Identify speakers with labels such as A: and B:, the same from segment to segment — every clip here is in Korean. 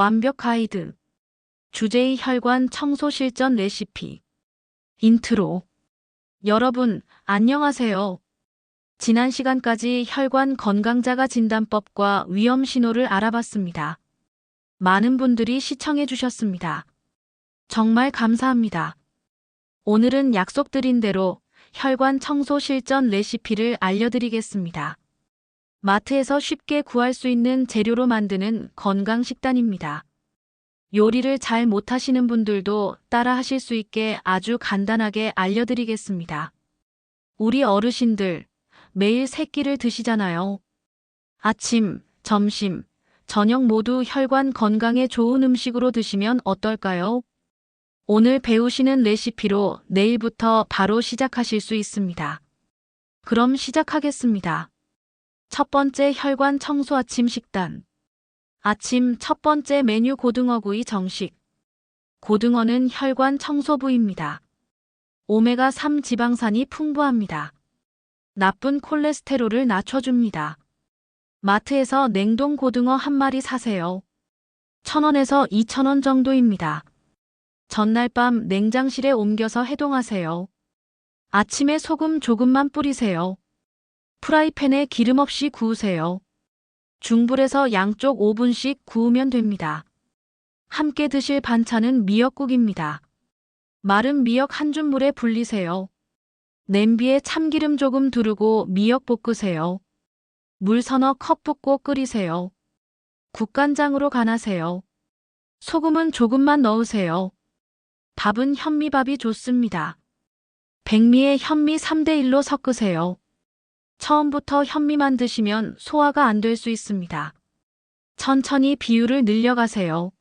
A: 완벽 가이드. 주제의 혈관 청소 실전 레시피. 인트로. 여러분, 안녕하세요. 지난 시간까지 혈관 건강자가 진단법과 위험 신호를 알아봤습니다. 많은 분들이 시청해 주셨습니다. 정말 감사합니다. 오늘은 약속드린 대로 혈관 청소 실전 레시피를 알려드리겠습니다. 마트에서 쉽게 구할 수 있는 재료로 만드는 건강 식단입니다. 요리를 잘 못하시는 분들도 따라 하실 수 있게 아주 간단하게 알려드리겠습니다. 우리 어르신들 매일 세 끼를 드시잖아요. 아침, 점심, 저녁 모두 혈관 건강에 좋은 음식으로 드시면 어떨까요? 오늘 배우시는 레시피로 내일부터 바로 시작하실 수 있습니다. 그럼 시작하겠습니다. 첫 번째 혈관 청소 아침 식단. 아침 첫 번째 메뉴 고등어구이 정식. 고등어는 혈관 청소 부위입니다. 오메가3 지방산이 풍부합니다. 나쁜 콜레스테롤을 낮춰줍니다. 마트에서 냉동 고등어 한 마리 사세요. 1,000원에서 2,000원 정도입니다. 전날 밤 냉장실에 옮겨서 해동하세요. 아침에 소금 조금만 뿌리세요. 프라이팬에 기름 없이 구우세요. 중불에서 양쪽 5분씩 구우면 됩니다. 함께 드실 반찬은 미역국입니다. 마른 미역 한 줌물에 불리세요. 냄비에 참기름 조금 두르고 미역 볶으세요. 물 서너 컵 붓고 끓이세요. 국간장으로 간하세요. 소금은 조금만 넣으세요. 밥은 현미밥이 좋습니다. 백미에 현미 3대1로 섞으세요. 처음부터 현미만 드시면 소화가 안 될 수 있습니다. 천천히 비율을 늘려가세요.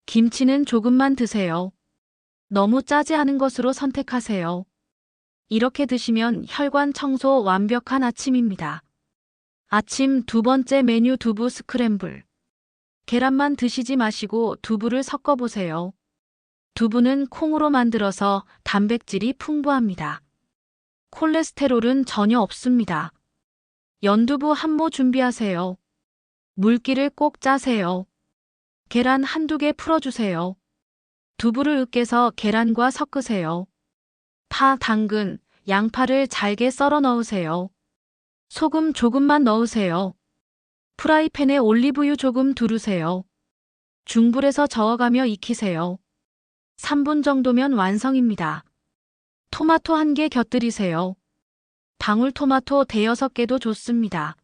A: 김치는 조금만 드세요. 너무 짜지 않은 것으로 선택하세요. 이렇게 드시면 혈관 청소 완벽한 아침입니다. 아침 두 번째 메뉴 두부 스크램블. 계란만 드시지 마시고 두부를 섞어보세요. 두부는 콩으로 만들어서 단백질이 풍부합니다. 콜레스테롤은 전혀 없습니다. 연두부 한 모 준비하세요. 물기를 꼭 짜세요. 계란 한두 개 풀어주세요. 두부를 으깨서 계란과 섞으세요. 파, 당근, 양파를 잘게 썰어 넣으세요. 소금 조금만 넣으세요. 프라이팬에 올리브유 조금 두르세요. 중불에서 저어가며 익히세요. 3분 정도면 완성입니다. 토마토 한 개 곁들이세요. 방울토마토 대여섯 개도 좋습니다.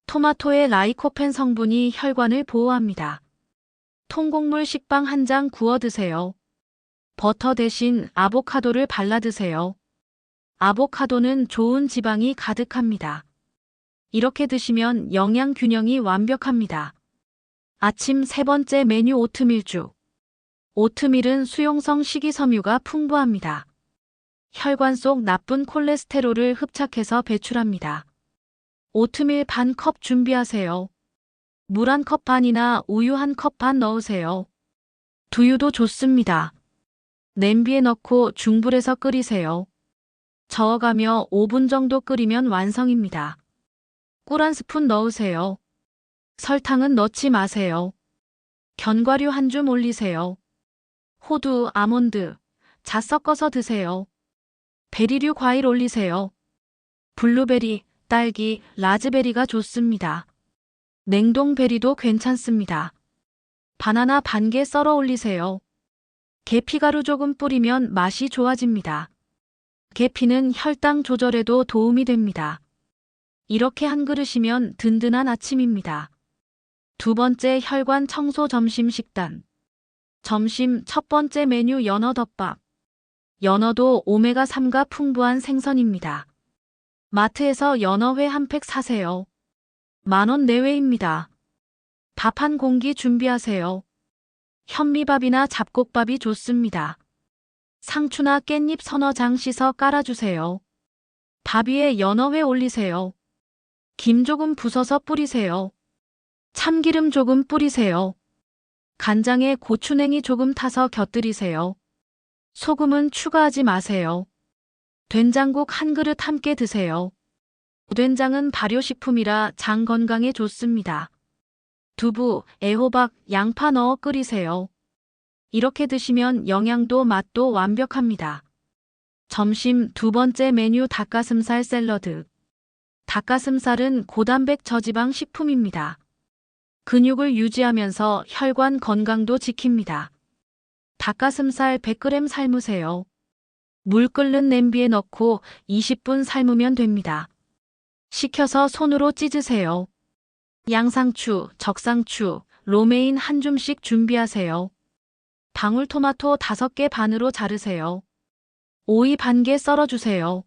A: 토마토의 라이코펜 성분이 혈관을 보호합니다. 통곡물 식빵 한 장 구워 드세요. 버터 대신 아보카도를 발라 드세요. 아보카도는 좋은 지방이 가득합니다. 이렇게 드시면 영양 균형이 완벽합니다. 아침 세 번째 메뉴 오트밀죽. 오트밀은 수용성 식이섬유가 풍부합니다. 혈관 속 나쁜 콜레스테롤을 흡착해서 배출합니다. 오트밀 반 컵 준비하세요. 물 한 컵 반이나 우유 한 컵 반 넣으세요. 두유도 좋습니다. 냄비에 넣고 중불에서 끓이세요. 저어가며 5분 정도 끓이면 완성입니다. 꿀 한 스푼 넣으세요. 설탕은 넣지 마세요. 견과류 한 줌 올리세요. 호두, 아몬드, 잣 섞어서 드세요. 베리류 과일 올리세요. 블루베리, 딸기, 라즈베리가 좋습니다. 냉동 베리도 괜찮습니다. 바나나 반 개 썰어 올리세요. 계피가루 조금 뿌리면 맛이 좋아집니다. 계피는 혈당 조절에도 도움이 됩니다. 이렇게 한 그릇이면 든든한 아침입니다. 두 번째 혈관 청소 점심 식단. 점심 첫 번째 메뉴 연어덮밥. 연어도 오메가3가 풍부한 생선입니다. 마트에서 연어회 한 팩 사세요. 10,000원 내외입니다. 밥 한 공기 준비하세요. 현미밥이나 잡곡밥이 좋습니다. 상추나 깻잎 서너 장 씻어 깔아주세요. 밥 위에 연어회 올리세요. 김 조금 부숴서 뿌리세요. 참기름 조금 뿌리세요. 간장에 고추냉이 조금 타서 곁들이세요. 소금은 추가하지 마세요. 된장국 한 그릇 함께 드세요. 된장은 발효식품이라 장 건강에 좋습니다. 두부, 애호박, 양파 넣어 끓이세요. 이렇게 드시면 영양도 맛도 완벽합니다. 점심 두 번째 메뉴 닭가슴살 샐러드. 닭가슴살은 고단백 저지방 식품입니다. 근육을 유지하면서 혈관 건강도 지킵니다. 닭가슴살 100g 삶으세요. 물 끓는 냄비에 넣고 20분 삶으면 됩니다. 식혀서 손으로 찢으세요. 양상추, 적상추, 로메인 한 줌씩 준비하세요. 방울토마토 5개 반으로 자르세요. 오이 반 개 썰어주세요.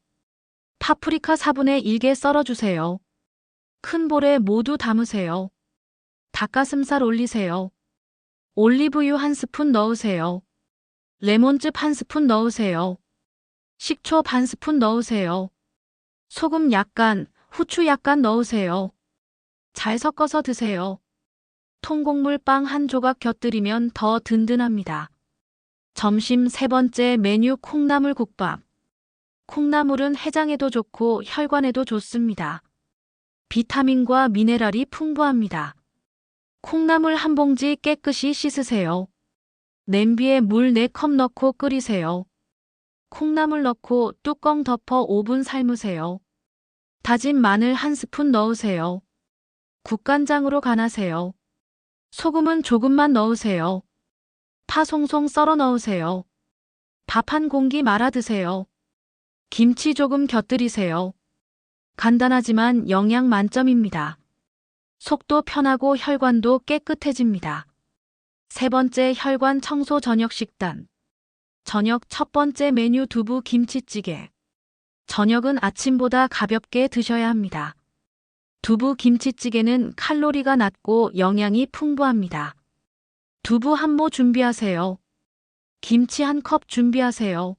A: 파프리카 4분의 1개 썰어주세요. 큰 볼에 모두 담으세요. 닭가슴살 올리세요. 올리브유 1스푼 넣으세요. 레몬즙 1스푼 넣으세요. 식초 반 스푼 넣으세요. 소금 약간, 후추 약간 넣으세요. 잘 섞어서 드세요. 통곡물 빵 한 조각 곁들이면 더 든든합니다. 점심 세 번째 메뉴 콩나물국밥. 콩나물은 해장에도 좋고 혈관에도 좋습니다. 비타민과 미네랄이 풍부합니다. 콩나물 한 봉지 깨끗이 씻으세요. 냄비에 물 4컵 넣고 끓이세요. 콩나물 넣고 뚜껑 덮어 5분 삶으세요. 다진 마늘 1스푼 넣으세요. 국간장으로 간하세요. 소금은 조금만 넣으세요. 파 송송 썰어 넣으세요. 밥 한 공기 말아 드세요. 김치 조금 곁들이세요. 간단하지만 영양 만점입니다. 속도 편하고 혈관도 깨끗해집니다. 세 번째 혈관 청소 저녁 식단. 저녁 첫 번째 메뉴 두부 김치찌개. 저녁은 아침보다 가볍게 드셔야 합니다. 두부 김치찌개는 칼로리가 낮고 영양이 풍부합니다. 두부 한 모 준비하세요. 김치 한 컵 준비하세요.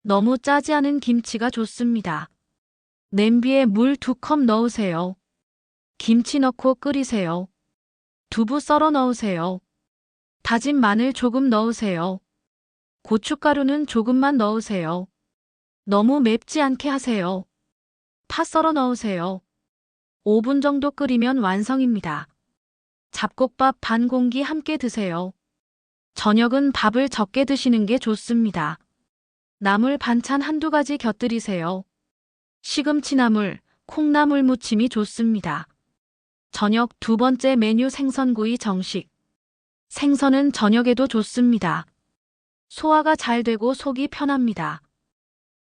A: 너무 짜지 않은 김치가 좋습니다. 냄비에 물 2컵 넣으세요. 김치 넣고 끓이세요. 두부 썰어 넣으세요. 다진 마늘 조금 넣으세요. 고춧가루는 조금만 넣으세요. 너무 맵지 않게 하세요. 파 썰어 넣으세요. 5분 정도 끓이면 완성입니다. 잡곡밥 반 공기 함께 드세요. 저녁은 밥을 적게 드시는 게 좋습니다. 나물 반찬 한두 가지 곁들이세요. 시금치나물, 콩나물 무침이 좋습니다. 저녁 두 번째 메뉴 생선구이 정식. 생선은 저녁에도 좋습니다. 소화가 잘 되고 속이 편합니다.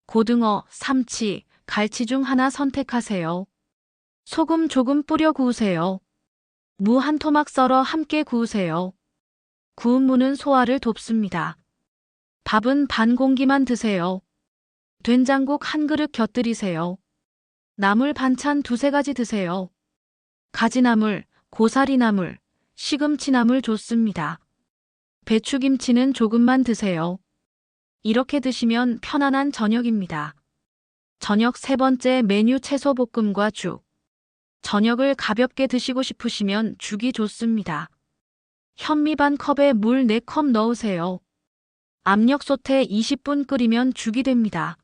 A: 고등어, 삼치, 갈치 중 하나 선택하세요. 소금 조금 뿌려 구우세요. 무 한 토막 썰어 함께 구우세요. 구운 무는 소화를 돕습니다. 밥은 반 공기만 드세요. 된장국 한 그릇 곁들이세요. 나물 반찬 2-3가지 드세요. 가지나물, 고사리나물, 시금치나물 좋습니다. 배추김치는 조금만 드세요. 이렇게 드시면 편안한 저녁입니다. 저녁 세 번째 메뉴 채소볶음과 죽. 저녁을 가볍게 드시고 싶으시면 죽이 좋습니다. 현미 반 컵에 물 4컵 넣으세요. 압력솥에 20분 끓이면 죽이 됩니다.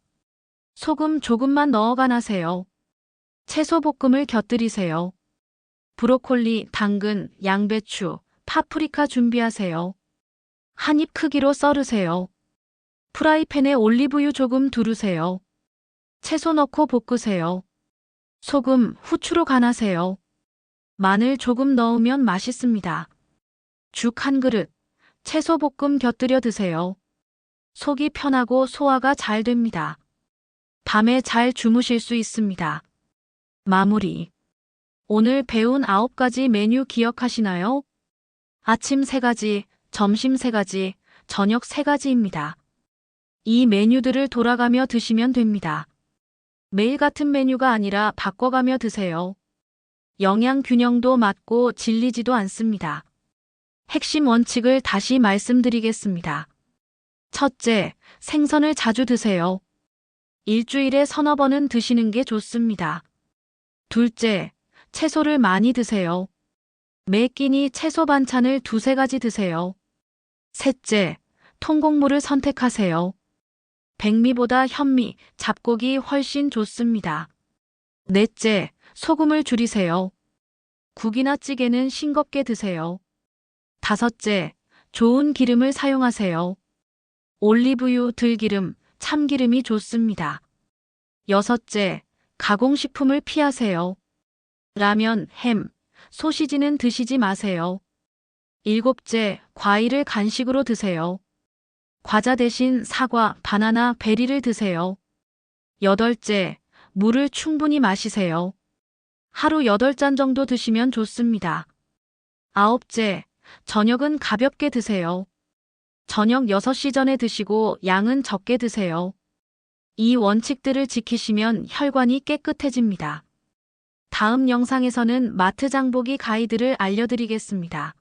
A: 소금 조금만 넣어 간하세요. 채소볶음을 곁들이세요. 브로콜리, 당근, 양배추, 파프리카 준비하세요. 한 입 크기로 썰으세요. 프라이팬에 올리브유 조금 두르세요. 채소 넣고 볶으세요. 소금, 후추로 간하세요. 마늘 조금 넣으면 맛있습니다. 죽 한 그릇, 채소볶음 곁들여 드세요. 속이 편하고 소화가 잘 됩니다. 밤에 잘 주무실 수 있습니다. 마무리. 오늘 배운 9가지 메뉴 기억하시나요? 아침 3가지, 점심 3가지, 저녁 3가지입니다. 이 메뉴들을 돌아가며 드시면 됩니다. 매일 같은 메뉴가 아니라 바꿔가며 드세요. 영양 균형도 맞고 질리지도 않습니다. 핵심 원칙을 다시 말씀드리겠습니다. 첫째, 생선을 자주 드세요. 일주일에 서너 번은 드시는 게 좋습니다. 둘째, 채소를 많이 드세요. 매 끼니 채소 반찬을 2-3가지 드세요. 셋째, 통곡물을 선택하세요. 백미보다 현미, 잡곡이 훨씬 좋습니다. 넷째, 소금을 줄이세요. 국이나 찌개는 싱겁게 드세요. 다섯째, 좋은 기름을 사용하세요. 올리브유, 들기름, 참기름이 좋습니다. 여섯째, 가공식품을 피하세요. 라면, 햄, 소시지는 드시지 마세요. 일곱째, 과일을 간식으로 드세요. 과자 대신 사과, 바나나, 베리를 드세요. 여덟째, 물을 충분히 마시세요. 하루 8잔 정도 드시면 좋습니다. 아홉째, 저녁은 가볍게 드세요. 저녁 6시 전에 드시고 양은 적게 드세요. 이 원칙들을 지키시면 혈관이 깨끗해집니다. 다음 영상에서는 마트 장보기 가이드를 알려드리겠습니다.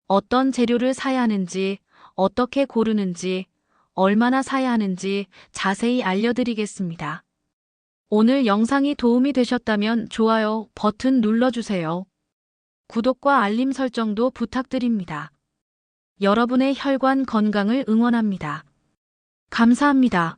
A: 어떤 재료를 사야 하는지, 어떻게 고르는지, 얼마나 사야 하는지 자세히 알려드리겠습니다. 오늘 영상이 도움이 되셨다면 좋아요 버튼 눌러주세요. 구독과 알림 설정도 부탁드립니다. 여러분의 혈관 건강을 응원합니다. 감사합니다.